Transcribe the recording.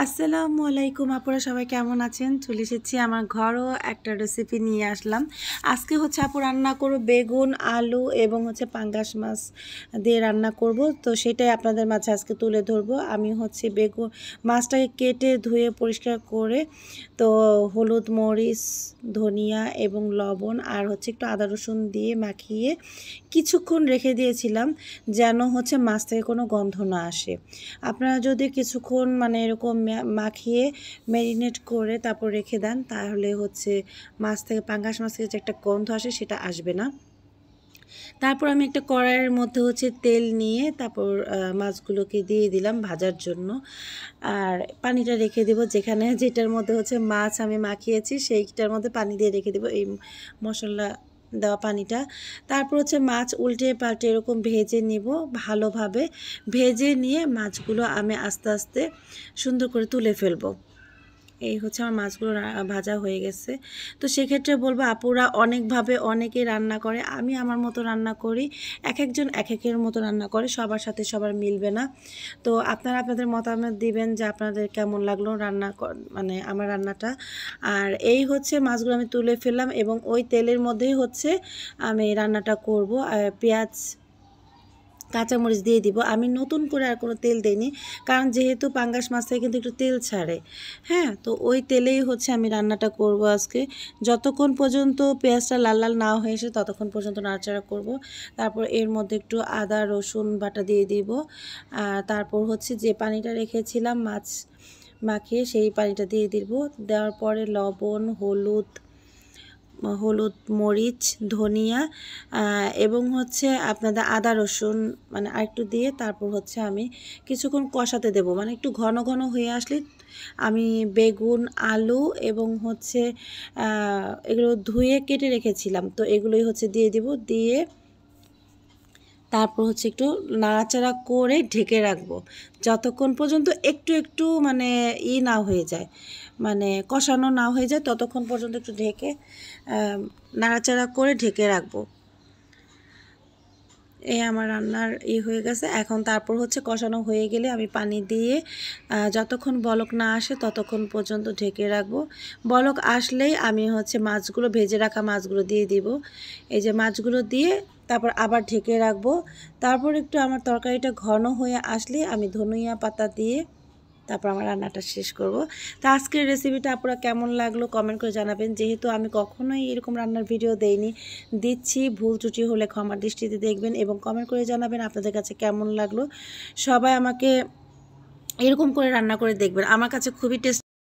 আসসালামু আলাইকুম আপুরা, সবাই কেমন আছেন? চলে এসেছি আমার ঘরও একটা রেসিপি নিয়ে আসলাম। আজকে হচ্ছে আপু রান্না করব বেগুন, আলু এবং হচ্ছে পাঙ্গাস মাছ দিয়ে রান্না করব। তো সেটাই আপনাদের মাঝে আজকে তুলে ধরবো। আমি হচ্ছে বেগুন মাছটাকে কেটে ধুয়ে পরিষ্কার করে তো হলুদ, মরিচ, ধনিয়া এবং লবণ আর হচ্ছে একটু আদা রসুন দিয়ে মাখিয়ে কিছুক্ষণ রেখে দিয়েছিলাম, যেন হচ্ছে মাছ থেকে কোনো গন্ধ না আসে। আপনারা যদি কিছুক্ষণ এরকম মাখিয়ে ম্যারিনেট করে তারপর রেখে দেন, তাহলে হচ্ছে মাছ থেকে, পাঙ্গাস মাছ থেকে যে একটা গন্ধ আসে সেটা আসবে না। তারপর আমি একটা কড়াইয়ের মধ্যে হচ্ছে তেল নিয়ে তারপর মাছগুলোকে দিয়ে দিলাম ভাজার জন্য। আর পানিটা রেখে দেব, যেটার মধ্যে হচ্ছে মাছ আমি মাখিয়েছি সেইটার মধ্যে পানি দিয়ে রেখে দেব, এই মশলা দেওয়া পানিটা। তারপর হচ্ছে মাছ উল্টে পাল্টে এরকম ভেজে নিব, ভালোভাবে ভেজে নিয়ে মাছগুলো আমি আস্তে আস্তে সুন্দর করে তুলে ফেলবো। এই হচ্ছে আমার মাছগুলো ভাজা হয়ে গেছে। তো সেক্ষেত্রে বলবো, আপুরা অনেকভাবে অনেকে রান্না করে, আমি আমার মতো রান্না করি। এক একজন এক একের মতো রান্না করে, সবার সাথে সবার মিলবে না। তো আপনারা আপনাদের মতামত দিবেন যে আপনাদের কেমন লাগলো রান্না আমার রান্নাটা। আর এই হচ্ছে মাছগুলো আমি তুলে ফেললাম এবং ওই তেলের মধ্যেই হচ্ছে আমি রান্নাটা করব। পেঁয়াজ, কাঁচামরিচ দিয়ে দিব। আমি নতুন করে আর কোনো তেল দিইনি, কারণ যেহেতু পাঙ্গাস মাছ থেকে কিন্তু একটু তেল ছাড়ে। হ্যাঁ, তো ওই তেলেই হচ্ছে আমি রান্নাটা করব আজকে। যতক্ষণ পর্যন্ত পেঁয়াজটা লাল লাল না হয়ে এসে ততক্ষণ পর্যন্ত নাড়াচাড়া করব। তারপর এর মধ্যে একটু আদা রসুন বাটা দিয়ে দিব। আর তারপর হচ্ছে যে পানিটা রেখেছিলাম মাছ মাখিয়ে, সেই পানিটা দিয়ে দিব। দেওয়ার পরে লবণ, হলুদ, মরিচ, ধনিয়া এবং হচ্ছে আপনাদের আদা রসুন আরেকটু দিয়ে তারপর হচ্ছে আমি কিছুক্ষণ কষাতে দেব। একটু ঘন ঘন হয়ে আসলে আমি বেগুন, আলু এবং হচ্ছে এগুলো ধুয়ে কেটে রেখেছিলাম, তো এগুলোই হচ্ছে দিয়ে দিব। দিয়ে তারপর হচ্ছে একটু নাড়াচাড়া করে ঢেকে রাখবো, যতক্ষণ পর্যন্ত একটু একটু না হয়ে যায়, কষানো না হয়ে যায়, ততক্ষণ পর্যন্ত একটু ঢেকে নাড়াচাড়া করে ঢেকে রাখবো। এই আমার রান্নার হয়ে গেছে। এখন তারপর হচ্ছে কষানো হয়ে গেলে আমি পানি দিয়ে যতক্ষণ বলক না আসে ততক্ষণ পর্যন্ত ঢেকে রাখবো। বলক আসলেই আমি হচ্ছে মাছগুলো, ভেজে রাখা মাছগুলো দিয়ে দিব। এই যে মাছগুলো দিয়ে তারপর আবার ঢেকে রাখবো। তারপর একটু আমার তরকারিটা ঘন হয়ে আসলে আমি ধনিয়া পাতা দিয়ে তারপর আমার রান্নাটা শেষ করব। তো আজকের রেসিপিটা আপনারা কেমন লাগলো কমেন্ট করে জানাবেন। যেহেতু আমি কখনোই এরকম রান্নার ভিডিও দিচ্ছি, ভুল ত্রুটি হলে ক্ষমার দৃষ্টিতে দেখবেন এবং কমেন্ট করে জানাবেন আপনাদের কাছে কেমন লাগলো। সবাই আমাকে এরকম করে রান্না করে দেখবেন, আমার কাছে খুবই টেস্ট